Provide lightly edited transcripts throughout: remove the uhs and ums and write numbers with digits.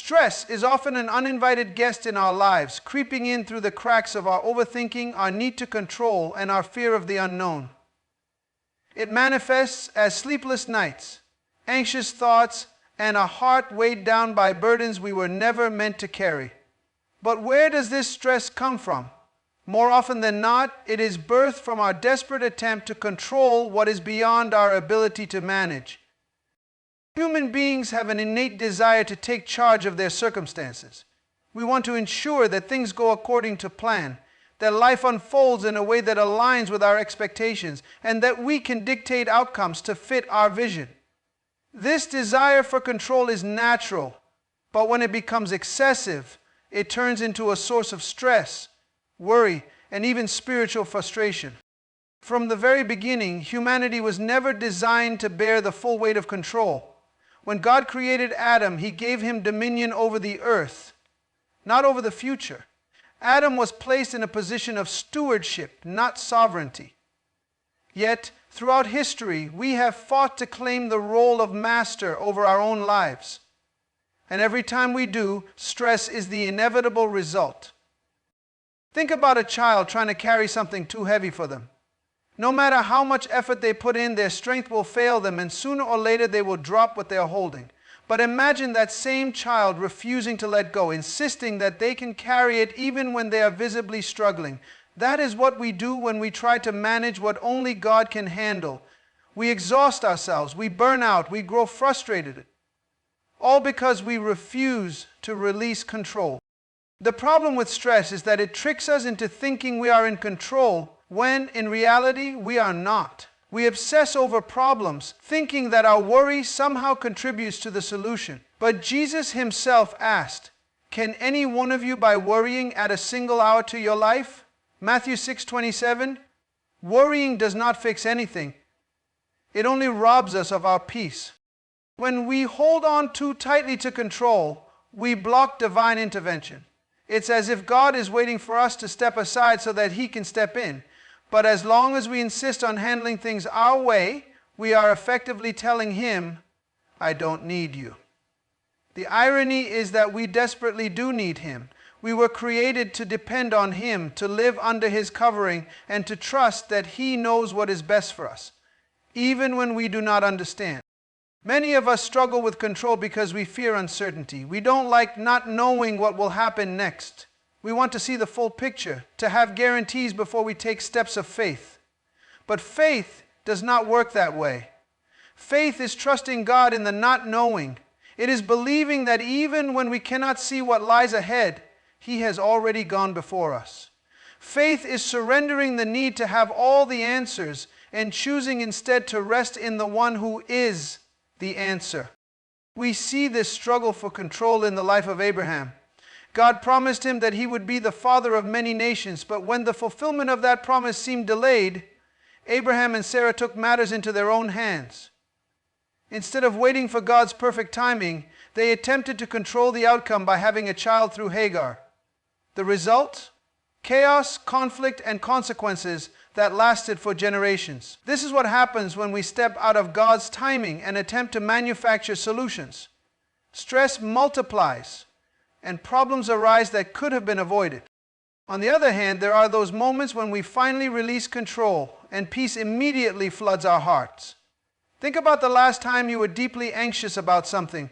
Stress is often an uninvited guest in our lives, creeping in through the cracks of our overthinking, our need to control, and our fear of the unknown. It manifests as sleepless nights, anxious thoughts, and a heart weighed down by burdens we were never meant to carry. But where does this stress come from? More often than not, it is birthed from our desperate attempt to control what is beyond our ability to manage. Human beings have an innate desire to take charge of their circumstances. We want to ensure that things go according to plan, that life unfolds in a way that aligns with our expectations, and that we can dictate outcomes to fit our vision. This desire for control is natural, but when it becomes excessive, it turns into a source of stress, worry, and even spiritual frustration. From the very beginning, humanity was never designed to bear the full weight of control. When God created Adam, He gave him dominion over the earth, not over the future. Adam was placed in a position of stewardship, not sovereignty. Yet, throughout history, we have fought to claim the role of master over our own lives. And every time we do, stress is the inevitable result. Think about a child trying to carry something too heavy for them. No matter how much effort they put in, their strength will fail them, and sooner or later they will drop what they are holding. But imagine that same child refusing to let go, insisting that they can carry it even when they are visibly struggling. That is what we do when we try to manage what only God can handle. We exhaust ourselves, we burn out, we grow frustrated. All because we refuse to release control. The problem with stress is that it tricks us into thinking we are in control when in reality we are not. We obsess over problems, thinking that our worry somehow contributes to the solution. But Jesus Himself asked, "Can any one of you by worrying add a single hour to your life?" Matthew 6:27, worrying does not fix anything. It only robs us of our peace. When we hold on too tightly to control, we block divine intervention. It's as if God is waiting for us to step aside so that He can step in. But as long as we insist on handling things our way, we are effectively telling Him, "I don't need you." The irony is that we desperately do need Him. We were created to depend on Him, to live under His covering, and to trust that He knows what is best for us, even when we do not understand. Many of us struggle with control because we fear uncertainty. We don't like not knowing what will happen next. We want to see the full picture, to have guarantees before we take steps of faith. But faith does not work that way. Faith is trusting God in the not knowing. It is believing that even when we cannot see what lies ahead, He has already gone before us. Faith is surrendering the need to have all the answers and choosing instead to rest in the One who is the answer. We see this struggle for control in the life of Abraham. God promised him that he would be the father of many nations, but when the fulfillment of that promise seemed delayed, Abraham and Sarah took matters into their own hands. Instead of waiting for God's perfect timing, they attempted to control the outcome by having a child through Hagar. The result? Chaos, conflict, and consequences that lasted for generations. This is what happens when we step out of God's timing and attempt to manufacture solutions. Stress multiplies, and problems arise that could have been avoided. On the other hand, there are those moments when we finally release control and peace immediately floods our hearts. Think about the last time you were deeply anxious about something,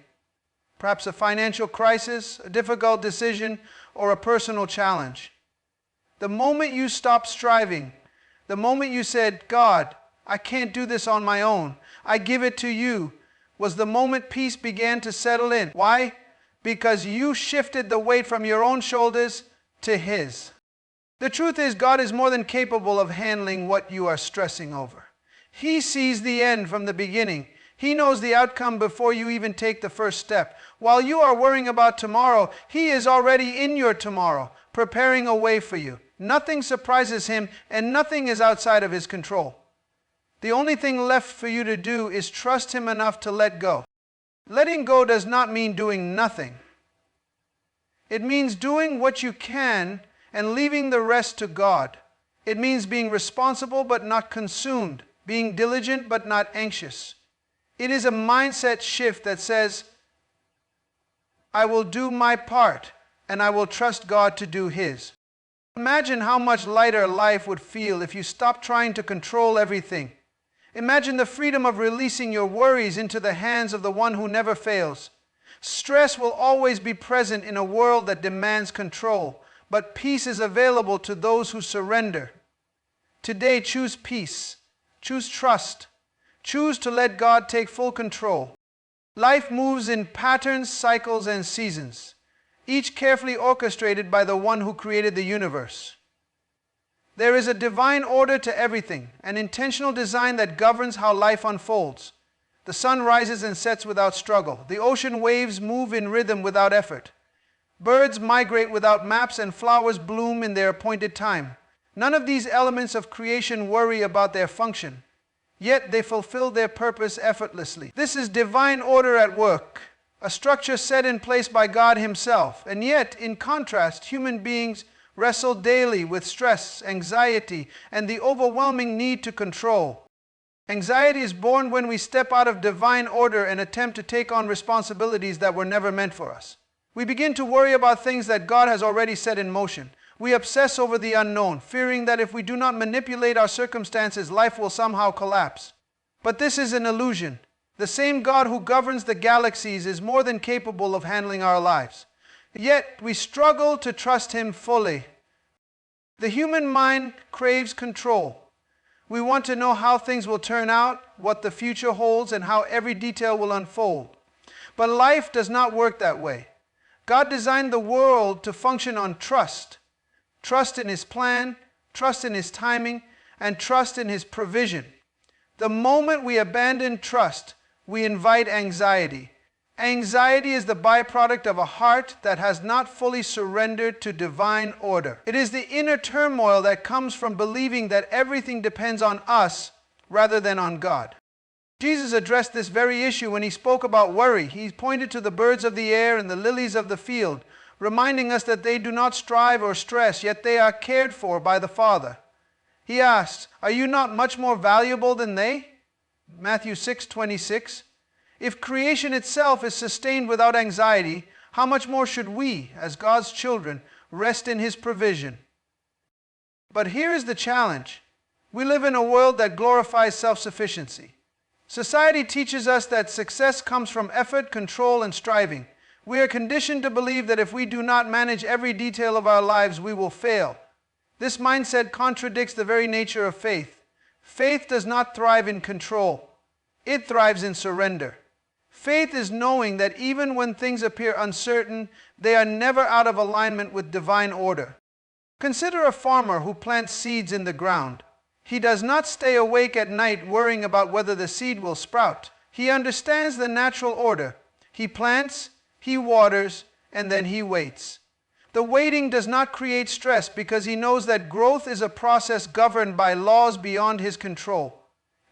perhaps a financial crisis, a difficult decision, or a personal challenge. The moment you stopped striving, the moment you said, "God, I can't do this on my own, I give it to you," was the moment peace began to settle in. Why? Because you shifted the weight from your own shoulders to His. The truth is, God is more than capable of handling what you are stressing over. He sees the end from the beginning. He knows the outcome before you even take the first step. While you are worrying about tomorrow, He is already in your tomorrow, preparing a way for you. Nothing surprises Him, and nothing is outside of His control. The only thing left for you to do is trust Him enough to let go. Letting go does not mean doing nothing. It means doing what you can and leaving the rest to God. It means being responsible but not consumed, being diligent but not anxious. It is a mindset shift that says, I will do my part, and I will trust God to do His. Imagine how much lighter life would feel if you stopped trying to control everything. Imagine the freedom of releasing your worries into the hands of the one who never fails. Stress will always be present in a world that demands control, but peace is available to those who surrender. Today, choose peace. Choose trust. Choose to let God take full control. Life moves in patterns, cycles, and seasons, each carefully orchestrated by the one who created the universe. There is a divine order to everything, an intentional design that governs how life unfolds. The sun rises and sets without struggle. The ocean waves move in rhythm without effort. Birds migrate without maps, and flowers bloom in their appointed time. None of these elements of creation worry about their function, yet they fulfill their purpose effortlessly. This is divine order at work, a structure set in place by God Himself. And yet, in contrast, human beings wrestle daily with stress, anxiety, and the overwhelming need to control. Anxiety is born when we step out of divine order and attempt to take on responsibilities that were never meant for us. We begin to worry about things that God has already set in motion. We obsess over the unknown, fearing that if we do not manipulate our circumstances, life will somehow collapse. But this is an illusion. The same God who governs the galaxies is more than capable of handling our lives. Yet we struggle to trust Him fully. The human mind craves control. We want to know how things will turn out, what the future holds, and how every detail will unfold. But life does not work that way. God designed the world to function on trust. Trust in His plan, trust in His timing, and trust in His provision. The moment we abandon trust, we invite anxiety. Anxiety is the byproduct of a heart that has not fully surrendered to divine order. It is the inner turmoil that comes from believing that everything depends on us rather than on God. Jesus addressed this very issue when He spoke about worry. He pointed to the birds of the air and the lilies of the field, reminding us that they do not strive or stress, yet they are cared for by the Father. He asked, "Are you not much more valuable than they?" Matthew 6:26. If creation itself is sustained without anxiety, how much more should we, as God's children, rest in His provision? But here is the challenge. We live in a world that glorifies self-sufficiency. Society teaches us that success comes from effort, control, and striving. We are conditioned to believe that if we do not manage every detail of our lives, we will fail. This mindset contradicts the very nature of faith. Faith does not thrive in control. It thrives in surrender. Faith is knowing that even when things appear uncertain, they are never out of alignment with divine order. Consider a farmer who plants seeds in the ground. He does not stay awake at night worrying about whether the seed will sprout. He understands the natural order. He plants, he waters, and then he waits. The waiting does not create stress because he knows that growth is a process governed by laws beyond his control.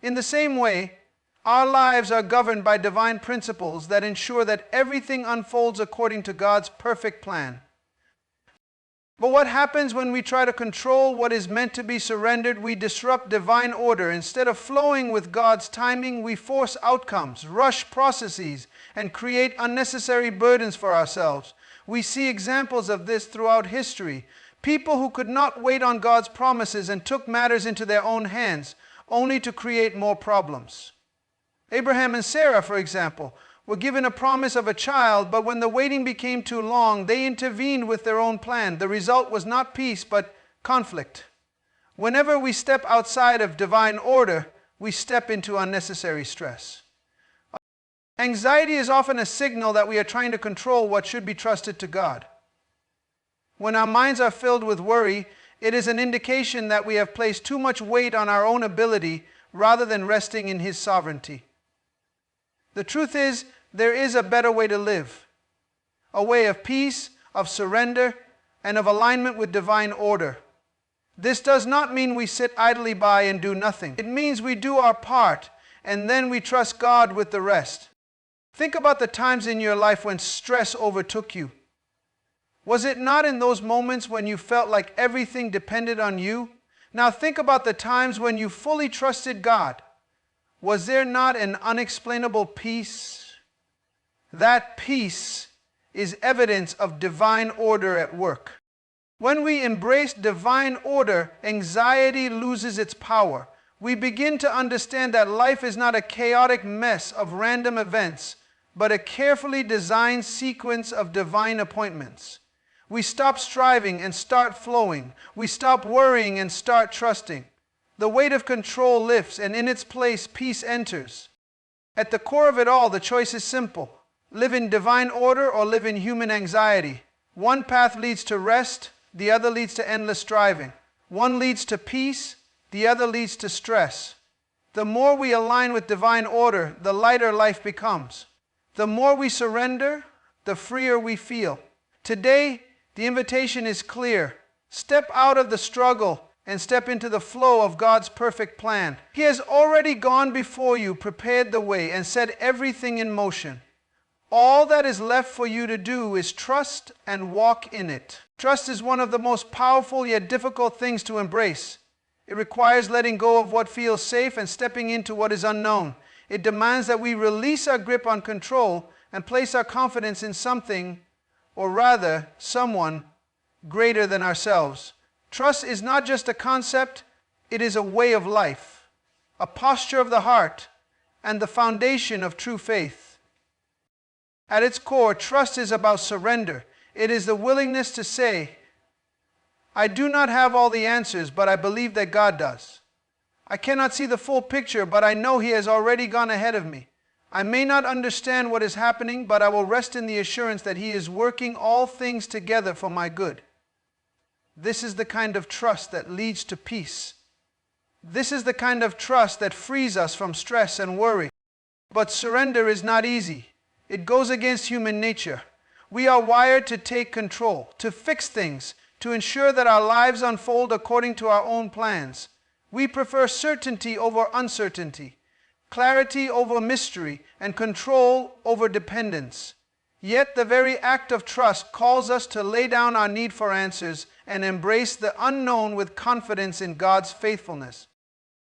In the same way, our lives are governed by divine principles that ensure that everything unfolds according to God's perfect plan. But what happens when we try to control what is meant to be surrendered? We disrupt divine order. Instead of flowing with God's timing, we force outcomes, rush processes, and create unnecessary burdens for ourselves. We see examples of this throughout history. People who could not wait on God's promises and took matters into their own hands, only to create more problems. Abraham and Sarah, for example, were given a promise of a child, but when the waiting became too long, they intervened with their own plan. The result was not peace, but conflict. Whenever we step outside of divine order, we step into unnecessary stress. Anxiety is often a signal that we are trying to control what should be trusted to God. When our minds are filled with worry, it is an indication that we have placed too much weight on our own ability rather than resting in His sovereignty. The truth is, there is a better way to live, a way of peace, of surrender, and of alignment with divine order. This does not mean we sit idly by and do nothing. It means we do our part, and then we trust God with the rest. Think about the times in your life when stress overtook you. Was it not in those moments when you felt like everything depended on you? Now think about the times when you fully trusted God. Was there not an unexplainable peace? That peace is evidence of divine order at work. When we embrace divine order, anxiety loses its power. We begin to understand that life is not a chaotic mess of random events, but a carefully designed sequence of divine appointments. We stop striving and start flowing. We stop worrying and start trusting. The weight of control lifts, and in its place, peace enters. At the core of it all, the choice is simple. Live in divine order or live in human anxiety. One path leads to rest, the other leads to endless striving. One leads to peace, the other leads to stress. The more we align with divine order, the lighter life becomes. The more we surrender, the freer we feel. Today, the invitation is clear. Step out of the struggle and step into the flow of God's perfect plan. He has already gone before you, prepared the way, and set everything in motion. All that is left for you to do is trust and walk in it. Trust is one of the most powerful yet difficult things to embrace. It requires letting go of what feels safe and stepping into what is unknown. It demands that we release our grip on control and place our confidence in something, or rather, someone greater than ourselves. Trust is not just a concept, it is a way of life, a posture of the heart, and the foundation of true faith. At its core, trust is about surrender. It is the willingness to say, I do not have all the answers, but I believe that God does. I cannot see the full picture, but I know He has already gone ahead of me. I may not understand what is happening, but I will rest in the assurance that He is working all things together for my good. This is the kind of trust that leads to peace. This is the kind of trust that frees us from stress and worry. But surrender is not easy. It goes against human nature. We are wired to take control, to fix things, to ensure that our lives unfold according to our own plans. We prefer certainty over uncertainty, clarity over mystery, and control over dependence. Yet the very act of trust calls us to lay down our need for answers and embrace the unknown with confidence in God's faithfulness.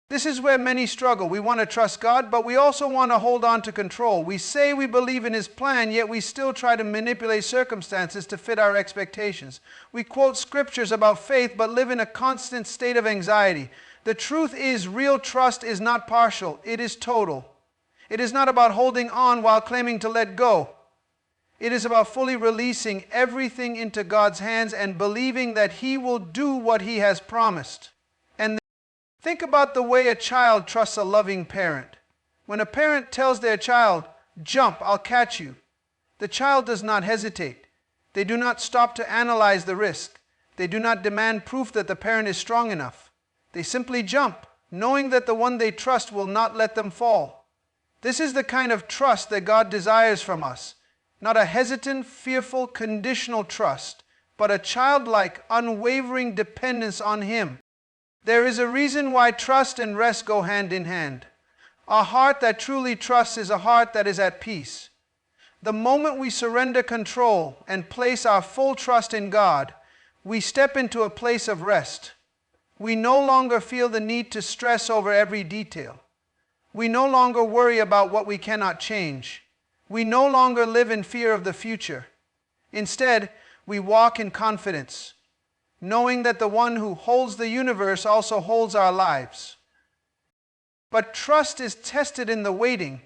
This is where many struggle. We want to trust God, but we also want to hold on to control. We say we believe in His plan, yet we still try to manipulate circumstances to fit our expectations. We quote scriptures about faith, but live in a constant state of anxiety. The truth is, real trust is not partial, it is total. It is not about holding on while claiming to let go. It is about fully releasing everything into God's hands and believing that He will do what He has promised. And think about the way a child trusts a loving parent. When a parent tells their child, "Jump, I'll catch you," the child does not hesitate. They do not stop to analyze the risk. They do not demand proof that the parent is strong enough. They simply jump, knowing that the one they trust will not let them fall. This is the kind of trust that God desires from us. Not a hesitant, fearful, conditional trust, but a childlike, unwavering dependence on Him. There is a reason why trust and rest go hand in hand. A heart that truly trusts is a heart that is at peace. The moment we surrender control and place our full trust in God, we step into a place of rest. We no longer feel the need to stress over every detail. We no longer worry about what we cannot change. We no longer live in fear of the future. Instead, we walk in confidence, knowing that the one who holds the universe also holds our lives. But trust is tested in the waiting.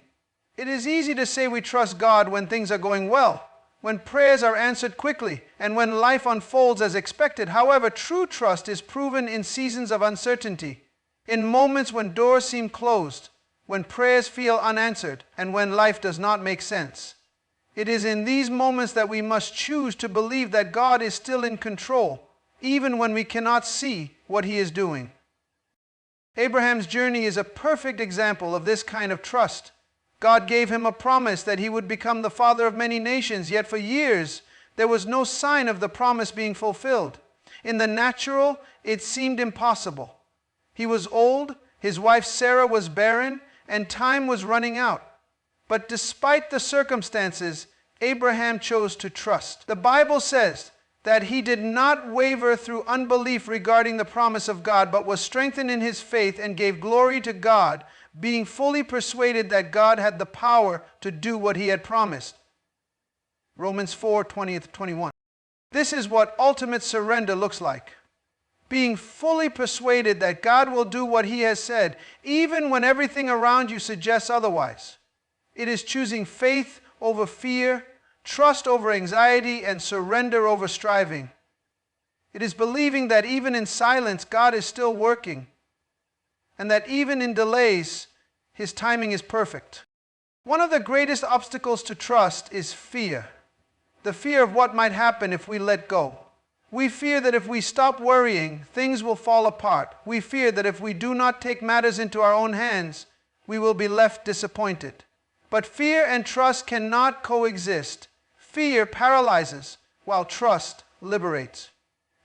It is easy to say we trust God when things are going well, when prayers are answered quickly, and when life unfolds as expected. However, true trust is proven in seasons of uncertainty, in moments when doors seem closed, when prayers feel unanswered, and when life does not make sense. It is in these moments that we must choose to believe that God is still in control, even when we cannot see what He is doing. Abraham's journey is a perfect example of this kind of trust. God gave him a promise that he would become the father of many nations, yet for years there was no sign of the promise being fulfilled. In the natural, it seemed impossible. He was old, his wife Sarah was barren, and time was running out. But despite the circumstances, Abraham chose to trust. The Bible says that he did not waver through unbelief regarding the promise of God, but was strengthened in his faith and gave glory to God, being fully persuaded that God had the power to do what He had promised. Romans 4:20-21. This is what ultimate surrender looks like. Being fully persuaded that God will do what He has said, even when everything around you suggests otherwise. It is choosing faith over fear, trust over anxiety, and surrender over striving. It is believing that even in silence, God is still working, and that even in delays, His timing is perfect. One of the greatest obstacles to trust is fear. The fear of what might happen if we let go. We fear that if we stop worrying, things will fall apart. We fear that if we do not take matters into our own hands, we will be left disappointed. But fear and trust cannot coexist. Fear paralyzes, while trust liberates.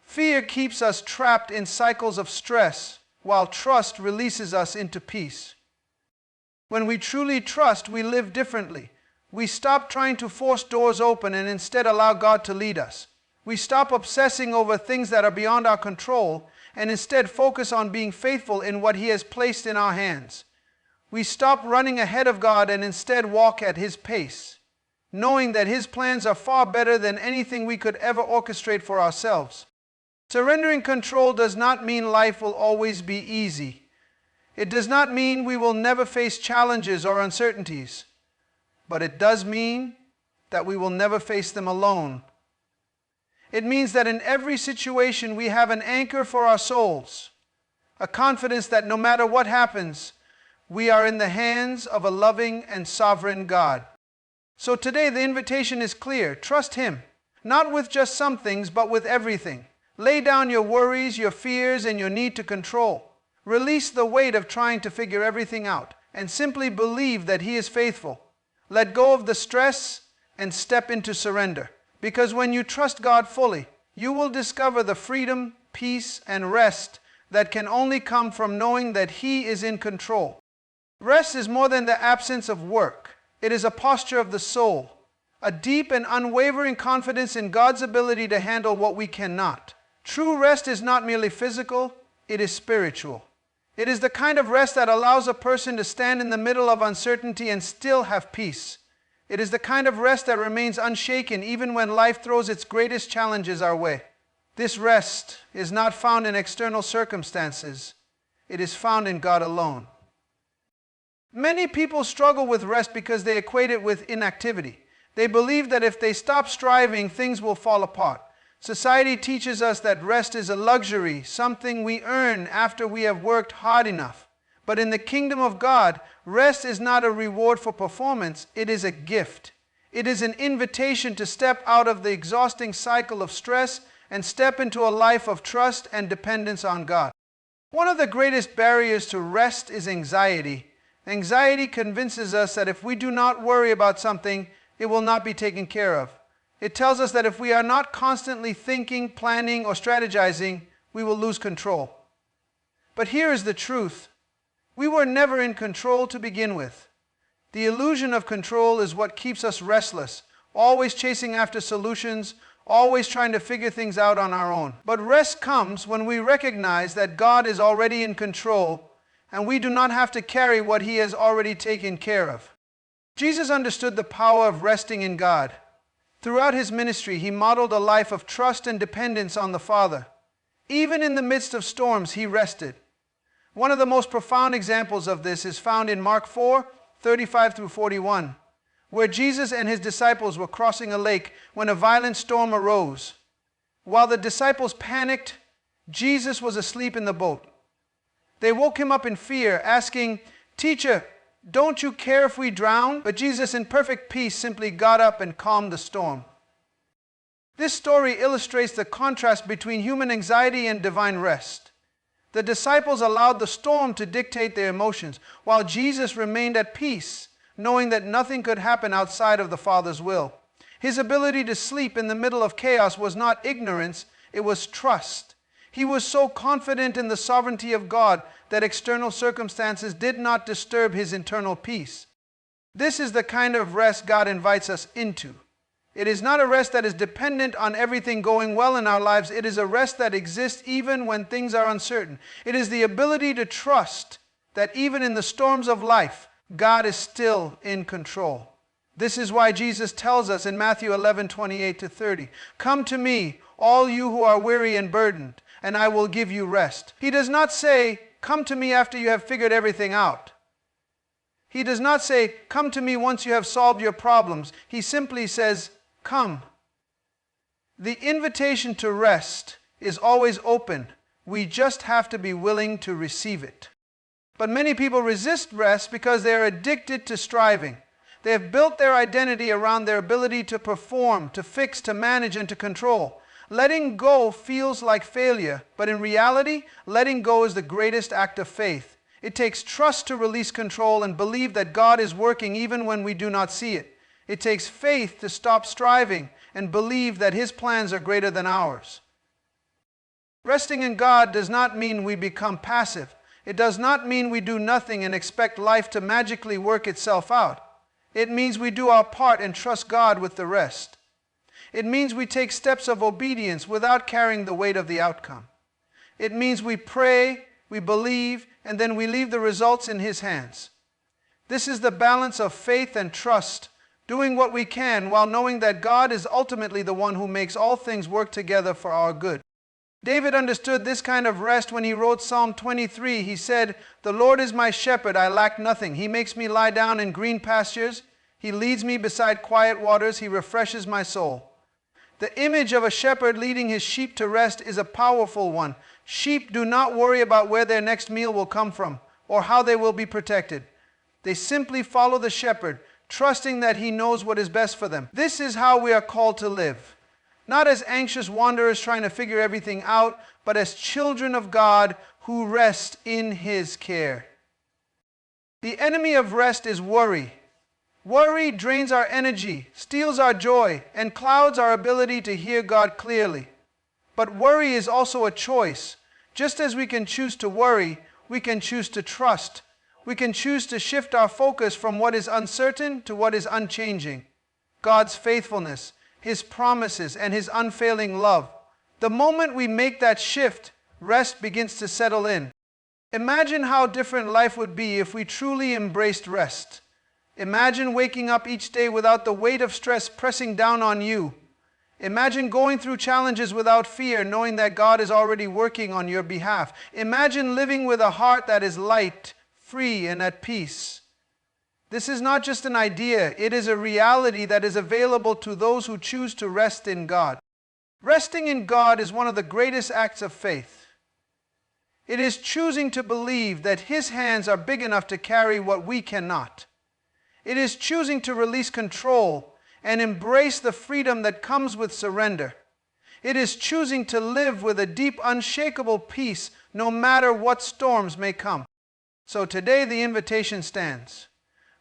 Fear keeps us trapped in cycles of stress, while trust releases us into peace. When we truly trust, we live differently. We stop trying to force doors open and instead allow God to lead us. We stop obsessing over things that are beyond our control and instead focus on being faithful in what He has placed in our hands. We stop running ahead of God and instead walk at His pace, knowing that His plans are far better than anything we could ever orchestrate for ourselves. Surrendering control does not mean life will always be easy. It does not mean we will never face challenges or uncertainties, but it does mean that we will never face them alone. It means that in every situation we have an anchor for our souls, a confidence that no matter what happens, we are in the hands of a loving and sovereign God. So today the invitation is clear. Trust Him, not with just some things, but with everything. Lay down your worries, your fears, and your need to control. Release the weight of trying to figure everything out, and simply believe that He is faithful. Let go of the stress and step into surrender. Because when you trust God fully, you will discover the freedom, peace, and rest that can only come from knowing that He is in control. Rest is more than the absence of work. It is a posture of the soul, a deep and unwavering confidence in God's ability to handle what we cannot. True rest is not merely physical, it is spiritual. It is the kind of rest that allows a person to stand in the middle of uncertainty and still have peace. It is the kind of rest that remains unshaken even when life throws its greatest challenges our way. This rest is not found in external circumstances. It is found in God alone. Many people struggle with rest because they equate it with inactivity. They believe that if they stop striving, things will fall apart. Society teaches us that rest is a luxury, something we earn after we have worked hard enough. But in the kingdom of God, rest is not a reward for performance, it is a gift. It is an invitation to step out of the exhausting cycle of stress and step into a life of trust and dependence on God. One of the greatest barriers to rest is anxiety. Anxiety convinces us that if we do not worry about something, it will not be taken care of. It tells us that if we are not constantly thinking, planning, or strategizing, we will lose control. But here is the truth. We were never in control to begin with. The illusion of control is what keeps us restless, always chasing after solutions, always trying to figure things out on our own. But rest comes when we recognize that God is already in control and we do not have to carry what He has already taken care of. Jesus understood the power of resting in God. Throughout His ministry, He modeled a life of trust and dependence on the Father. Even in the midst of storms, He rested. One of the most profound examples of this is found in Mark 4:35-41, where Jesus and His disciples were crossing a lake when a violent storm arose. While the disciples panicked, Jesus was asleep in the boat. They woke Him up in fear, asking, "Teacher, don't you care if we drown?" But Jesus, in perfect peace, simply got up and calmed the storm. This story illustrates the contrast between human anxiety and divine rest. The disciples allowed the storm to dictate their emotions, while Jesus remained at peace, knowing that nothing could happen outside of the Father's will. His ability to sleep in the middle of chaos was not ignorance, it was trust. He was so confident in the sovereignty of God that external circumstances did not disturb His internal peace. This is the kind of rest God invites us into. It is not a rest that is dependent on everything going well in our lives. It is a rest that exists even when things are uncertain. It is the ability to trust that even in the storms of life, God is still in control. This is why Jesus tells us in Matthew 11:28-30, "Come to me, all you who are weary and burdened, and I will give you rest." He does not say, "Come to me after you have figured everything out." He does not say, "Come to me once you have solved your problems." He simply says, "Come." The invitation to rest is always open. We just have to be willing to receive it. But many people resist rest because they are addicted to striving. They have built their identity around their ability to perform, to fix, to manage, and to control. Letting go feels like failure, but in reality, letting go is the greatest act of faith. It takes trust to release control and believe that God is working even when we do not see it. It takes faith to stop striving and believe that His plans are greater than ours. Resting in God does not mean we become passive. It does not mean we do nothing and expect life to magically work itself out. It means we do our part and trust God with the rest. It means we take steps of obedience without carrying the weight of the outcome. It means we pray, we believe, and then we leave the results in His hands. This is the balance of faith and trust, doing what we can while knowing that God is ultimately the one who makes all things work together for our good. David understood this kind of rest when he wrote Psalm 23. He said, "The Lord is my shepherd, I lack nothing. He makes me lie down in green pastures. He leads me beside quiet waters. He refreshes my soul." The image of a shepherd leading his sheep to rest is a powerful one. Sheep do not worry about where their next meal will come from or how they will be protected. They simply follow the shepherd, trusting that he knows what is best for them. This is how we are called to live. Not as anxious wanderers trying to figure everything out, but as children of God who rest in His care. The enemy of rest is worry. Worry drains our energy, steals our joy, and clouds our ability to hear God clearly. But worry is also a choice. Just as we can choose to worry, we can choose to trust. We can choose to shift our focus from what is uncertain to what is unchanging. God's faithfulness, His promises, and His unfailing love. The moment we make that shift, rest begins to settle in. Imagine how different life would be if we truly embraced rest. Imagine waking up each day without the weight of stress pressing down on you. Imagine going through challenges without fear, knowing that God is already working on your behalf. Imagine living with a heart that is light, free, and at peace. This is not just an idea, it is a reality that is available to those who choose to rest in God. Resting in God is one of the greatest acts of faith. It is choosing to believe that His hands are big enough to carry what we cannot. It is choosing to release control and embrace the freedom that comes with surrender. It is choosing to live with a deep, unshakable peace no matter what storms may come. So today the invitation stands.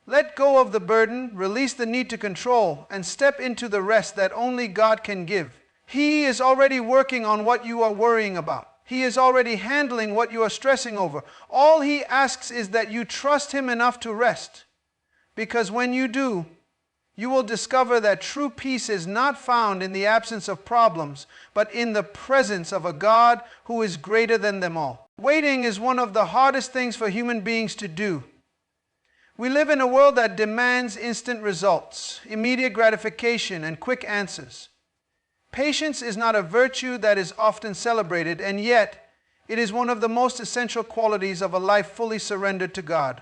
Let go of the burden, release the need to control, and step into the rest that only God can give. He is already working on what you are worrying about. He is already handling what you are stressing over. All He asks is that you trust Him enough to rest. Because when you do, you will discover that true peace is not found in the absence of problems, but in the presence of a God who is greater than them all. Waiting is one of the hardest things for human beings to do. We live in a world that demands instant results, immediate gratification, and quick answers. Patience is not a virtue that is often celebrated, and yet it is one of the most essential qualities of a life fully surrendered to God.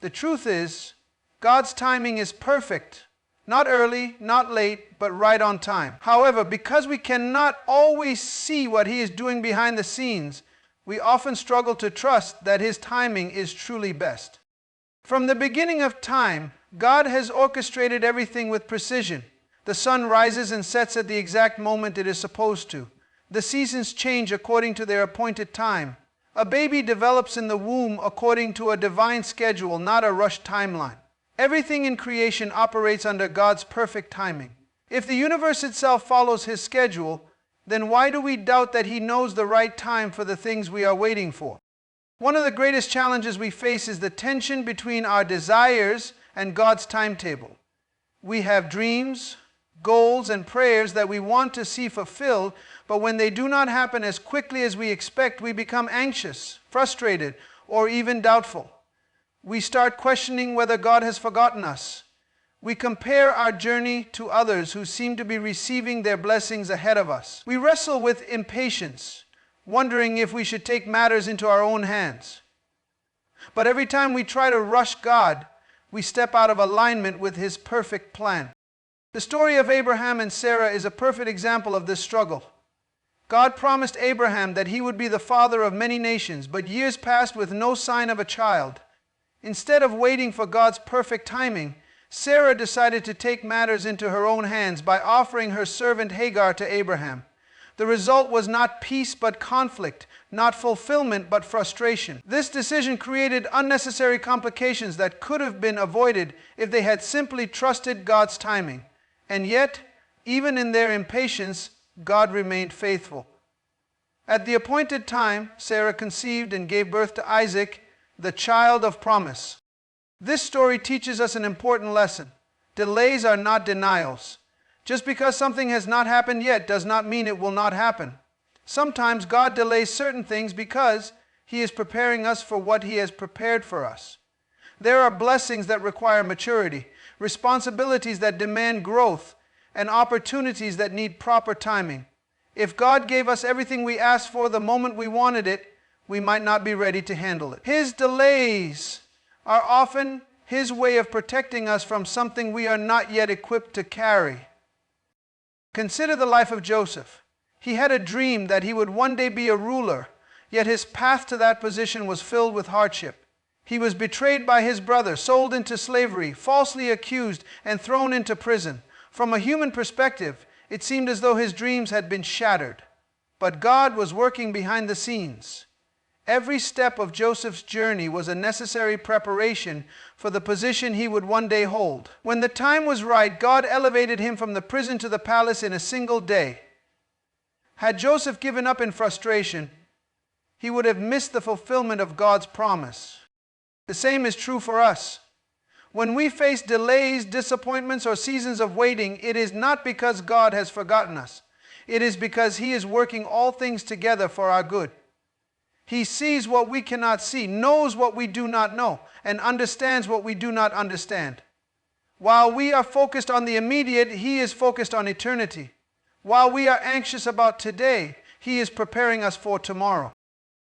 The truth is, God's timing is perfect, not early, not late, but right on time. However, because we cannot always see what He is doing behind the scenes, we often struggle to trust that His timing is truly best. From the beginning of time, God has orchestrated everything with precision. The sun rises and sets at the exact moment it is supposed to. The seasons change according to their appointed time. A baby develops in the womb according to a divine schedule, not a rushed timeline. Everything in creation operates under God's perfect timing. If the universe itself follows His schedule, then why do we doubt that He knows the right time for the things we are waiting for? One of the greatest challenges we face is the tension between our desires and God's timetable. We have dreams, goals, and prayers that we want to see fulfilled, but when they do not happen as quickly as we expect, we become anxious, frustrated, or even doubtful. We start questioning whether God has forgotten us. We compare our journey to others who seem to be receiving their blessings ahead of us. We wrestle with impatience, wondering if we should take matters into our own hands. But every time we try to rush God, we step out of alignment with His perfect plan. The story of Abraham and Sarah is a perfect example of this struggle. God promised Abraham that he would be the father of many nations, but years passed with no sign of a child. Instead of waiting for God's perfect timing, Sarah decided to take matters into her own hands by offering her servant Hagar to Abraham. The result was not peace but conflict, not fulfillment but frustration. This decision created unnecessary complications that could have been avoided if they had simply trusted God's timing. And yet, even in their impatience, God remained faithful. At the appointed time, Sarah conceived and gave birth to Isaac, the child of promise. This story teaches us an important lesson. Delays are not denials. Just because something has not happened yet does not mean it will not happen. Sometimes God delays certain things because He is preparing us for what He has prepared for us. There are blessings that require maturity, responsibilities that demand growth, and opportunities that need proper timing. If God gave us everything we asked for the moment we wanted it, we might not be ready to handle it. His delays are often His way of protecting us from something we are not yet equipped to carry. Consider the life of Joseph. He had a dream that he would one day be a ruler, yet his path to that position was filled with hardship. He was betrayed by his brother, sold into slavery, falsely accused, and thrown into prison. From a human perspective, it seemed as though his dreams had been shattered. But God was working behind the scenes. Every step of Joseph's journey was a necessary preparation for the position he would one day hold. When the time was right, God elevated him from the prison to the palace in a single day. Had Joseph given up in frustration, he would have missed the fulfillment of God's promise. The same is true for us. When we face delays, disappointments, or seasons of waiting, it is not because God has forgotten us. It is because He is working all things together for our good. He sees what we cannot see, knows what we do not know, and understands what we do not understand. While we are focused on the immediate, He is focused on eternity. While we are anxious about today, He is preparing us for tomorrow.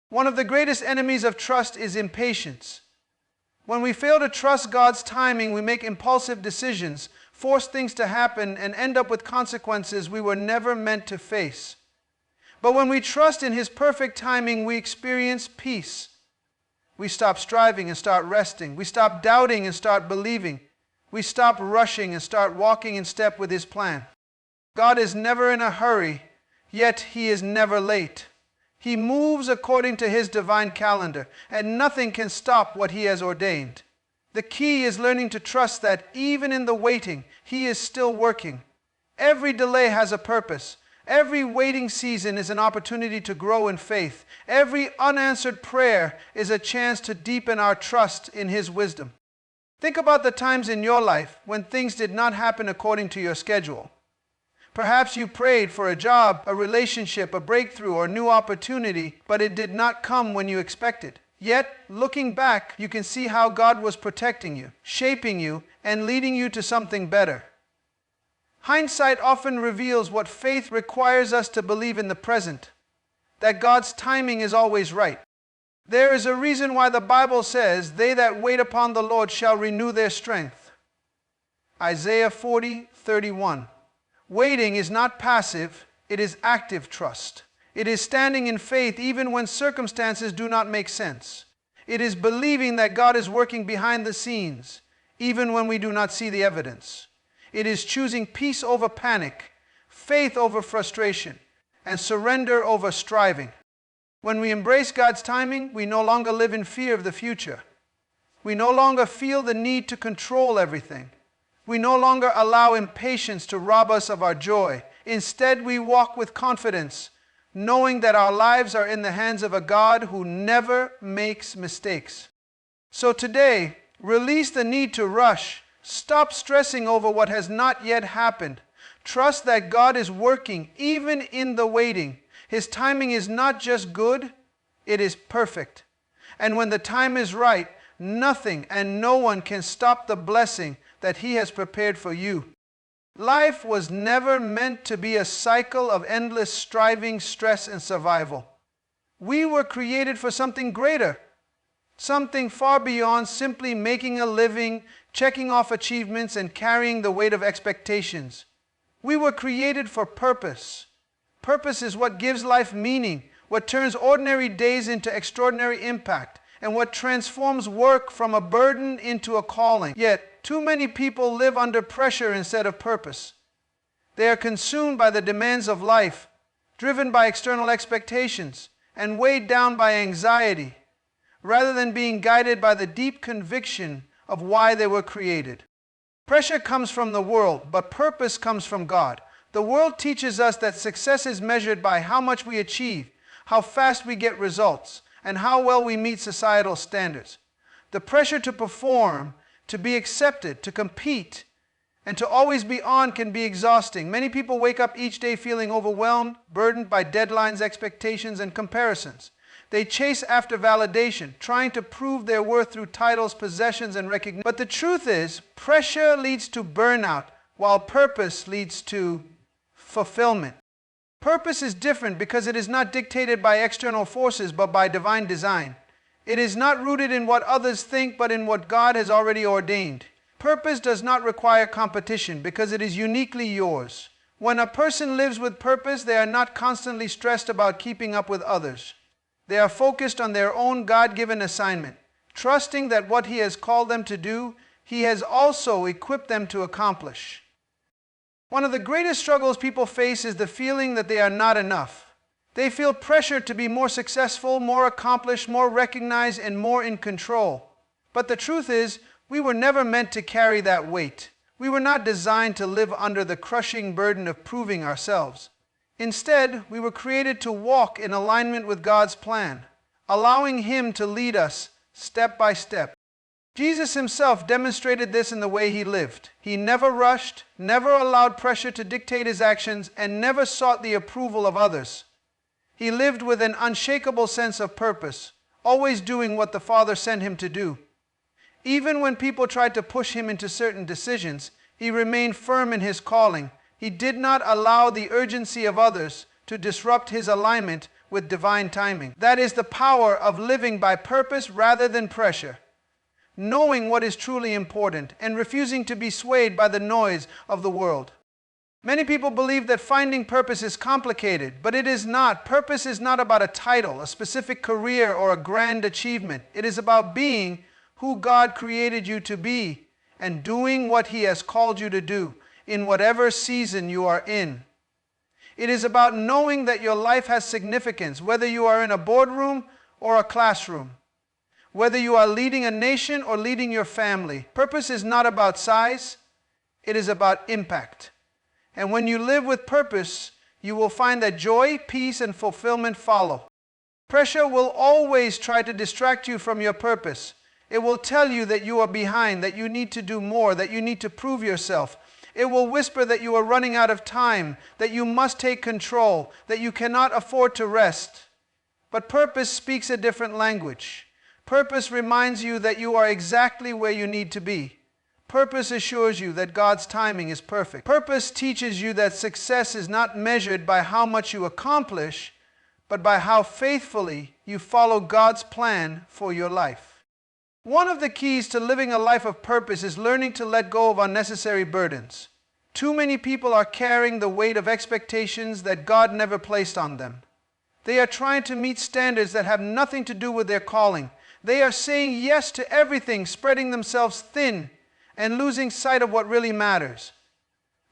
One of the greatest enemies of trust is impatience. When we fail to trust God's timing, we make impulsive decisions, force things to happen, and end up with consequences we were never meant to face. But when we trust in His perfect timing, we experience peace. We stop striving and start resting. We stop doubting and start believing. We stop rushing and start walking in step with His plan. God is never in a hurry, yet He is never late. He moves according to His divine calendar, and nothing can stop what He has ordained. The key is learning to trust that even in the waiting, He is still working. Every delay has a purpose. Every waiting season is an opportunity to grow in faith. Every unanswered prayer is a chance to deepen our trust in His wisdom. Think about the times in your life when things did not happen according to your schedule. Perhaps you prayed for a job, a relationship, a breakthrough, or new opportunity, but it did not come when you expected. Yet, looking back, you can see how God was protecting you, shaping you, and leading you to something better. Hindsight often reveals what faith requires us to believe in the present, that God's timing is always right. There is a reason why the Bible says, "They that wait upon the Lord shall renew their strength." Isaiah 40:31. Waiting is not passive, it is active trust. It is standing in faith even when circumstances do not make sense. It is believing that God is working behind the scenes, even when we do not see the evidence. It is choosing peace over panic, faith over frustration, and surrender over striving. When we embrace God's timing, we no longer live in fear of the future. We no longer feel the need to control everything. We no longer allow impatience to rob us of our joy. Instead, we walk with confidence, knowing that our lives are in the hands of a God who never makes mistakes. So today, release the need to rush. Stop stressing over what has not yet happened. Trust that God is working even in the waiting. His timing is not just good, it is perfect. And when the time is right, nothing and no one can stop the blessing that He has prepared for you. Life was never meant to be a cycle of endless striving, stress, and survival. We were created for something greater, something far beyond simply making a living, checking off achievements, and carrying the weight of expectations. We were created for purpose. Purpose is what gives life meaning, what turns ordinary days into extraordinary impact, and what transforms work from a burden into a calling. Yet, too many people live under pressure instead of purpose. They are consumed by the demands of life, driven by external expectations, and weighed down by anxiety, rather than being guided by the deep conviction of why they were created. Pressure comes from the world, but purpose comes from God. The world teaches us that success is measured by how much we achieve, how fast we get results, and how well we meet societal standards. The pressure to perform, to be accepted, to compete, and to always be on can be exhausting. Many people wake up each day feeling overwhelmed, burdened by deadlines, expectations, and comparisons. They chase after validation, trying to prove their worth through titles, possessions, and recognition. But the truth is, pressure leads to burnout, while purpose leads to fulfillment. Purpose is different because it is not dictated by external forces, but by divine design. It is not rooted in what others think, but in what God has already ordained. Purpose does not require competition because it is uniquely yours. When a person lives with purpose, they are not constantly stressed about keeping up with others. They are focused on their own God-given assignment, trusting that what He has called them to do, He has also equipped them to accomplish. One of the greatest struggles people face is the feeling that they are not enough. They feel pressure to be more successful, more accomplished, more recognized, and more in control. But the truth is, we were never meant to carry that weight. We were not designed to live under the crushing burden of proving ourselves. Instead, we were created to walk in alignment with God's plan, allowing Him to lead us step by step. Jesus Himself demonstrated this in the way He lived. He never rushed, never allowed pressure to dictate His actions, and never sought the approval of others. He lived with an unshakable sense of purpose, always doing what the Father sent Him to do. Even when people tried to push Him into certain decisions, He remained firm in His calling. He did not allow the urgency of others to disrupt His alignment with divine timing. That is the power of living by purpose rather than pressure, knowing what is truly important and refusing to be swayed by the noise of the world. Many people believe that finding purpose is complicated, but it is not. Purpose is not about a title, a specific career, or a grand achievement. It is about being who God created you to be and doing what He has called you to do in whatever season you are in. It is about knowing that your life has significance, whether you are in a boardroom or a classroom, whether you are leading a nation or leading your family. Purpose is not about size, it is about impact. And when you live with purpose, you will find that joy, peace, and fulfillment follow. Pressure will always try to distract you from your purpose. It will tell you that you are behind, that you need to do more, that you need to prove yourself. It will whisper that you are running out of time, that you must take control, that you cannot afford to rest. But purpose speaks a different language. Purpose reminds you that you are exactly where you need to be. Purpose assures you that God's timing is perfect. Purpose teaches you that success is not measured by how much you accomplish, but by how faithfully you follow God's plan for your life. One of the keys to living a life of purpose is learning to let go of unnecessary burdens. Too many people are carrying the weight of expectations that God never placed on them. They are trying to meet standards that have nothing to do with their calling. They are saying yes to everything, spreading themselves thin and losing sight of what really matters.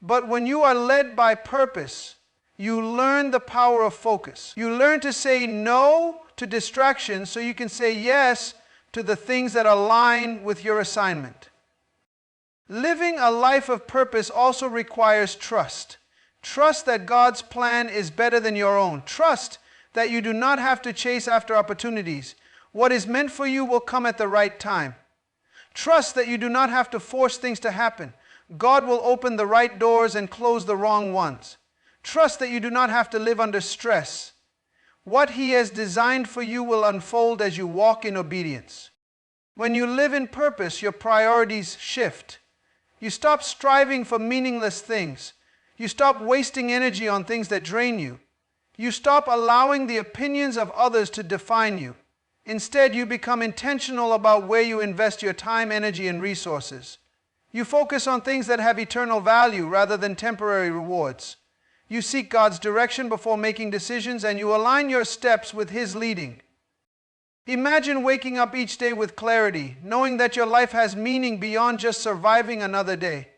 But when you are led by purpose, you learn the power of focus. You learn to say no to distractions so you can say yes to the things that align with your assignment. Living a life of purpose also requires trust. Trust that God's plan is better than your own. Trust that you do not have to chase after opportunities. What is meant for you will come at the right time. Trust that you do not have to force things to happen. God will open the right doors and close the wrong ones. Trust that you do not have to live under stress. What He has designed for you will unfold as you walk in obedience. When you live in purpose, your priorities shift. You stop striving for meaningless things. You stop wasting energy on things that drain you. You stop allowing the opinions of others to define you. Instead, you become intentional about where you invest your time, energy, and resources. You focus on things that have eternal value rather than temporary rewards. You seek God's direction before making decisions, and you align your steps with His leading. Imagine waking up each day with clarity, knowing that your life has meaning beyond just surviving another day.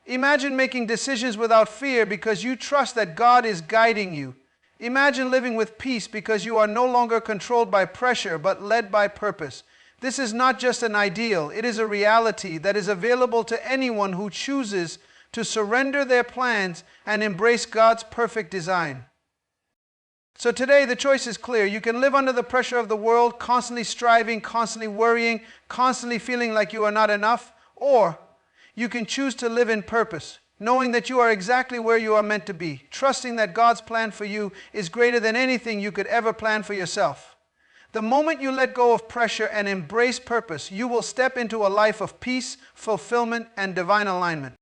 Imagine making decisions without fear because you trust that God is guiding you. Imagine living with peace because you are no longer controlled by pressure but led by purpose. This is not just an ideal, it is a reality that is available to anyone who chooses to surrender their plans and embrace God's perfect design. So today the choice is clear. You can live under the pressure of the world, constantly striving, constantly worrying, constantly feeling like you are not enough, or you can choose to live in purpose, knowing that you are exactly where you are meant to be, trusting that God's plan for you is greater than anything you could ever plan for yourself. The moment you let go of pressure and embrace purpose, you will step into a life of peace, fulfillment, and divine alignment.